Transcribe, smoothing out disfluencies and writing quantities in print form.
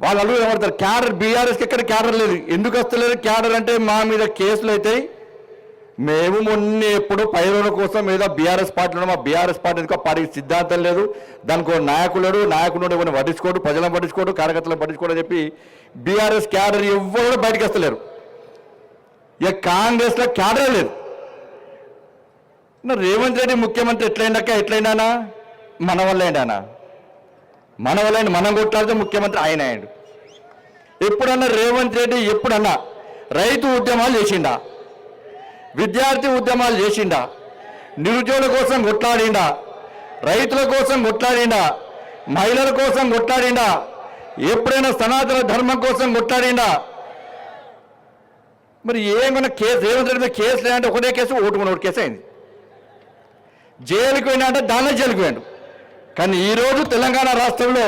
వాళ్ళు అడుగు ఏమడతారు క్యాడర్ బీఆర్ఎస్కి ఎక్కడ క్యాడర్ లేదు. ఎందుకు వస్తలేదు క్యాడర్ అంటే మా మీద కేసులు అవుతాయి. మేము మొన్న ఎప్పుడు పైరుల కోసం ఏదో బీఆర్ఎస్ పార్టీలో మా బీఆర్ఎస్ పార్టీ ఎందుకో పార్టీకి సిద్ధాంతం లేదు, దానికి ఒక నాయకుడు ఎవరిని పట్టించుకోడు, ప్రజలను పట్టించుకోడు, కార్యకర్తలను పట్టించుకోడు అని చెప్పి బీఆర్ఎస్ క్యాడర్ ఎవరు బయటకు వస్తలేరు. ఇక కాంగ్రెస్లో క్యాడర్ లేదు. రేవంత్ రెడ్డి ముఖ్యమంత్రి ఎట్లయినా మన వల్ల ఏంటన్నా మనం కొట్లాడితే ముఖ్యమంత్రి ఆయన అయ్యాడు. ఎప్పుడన్నా రేవంత్ రెడ్డి ఎప్పుడన్నా రైతు ఉద్యమాలు చేసిండా, విద్యార్థి ఉద్యమాలు చేసిండా, నిరుద్యోగుల కోసం కొట్లాడిండా, రైతుల కోసం కొట్లాడిండా, మహిళల కోసం కొట్లాడిండా, ఎప్పుడైనా సనాతన ధర్మం కోసం కొట్లాడిండా? మరి ఏమైనా కేసు రేవంత్ రెడ్డి కేసు లేదంటే ఒకటే కేసు ఒకటి కేసు అయింది. జైలుకి పోయినా అంటే దానిలో జైలుకి పోయాడు. కానీ ఈరోజు తెలంగాణ రాష్ట్రంలో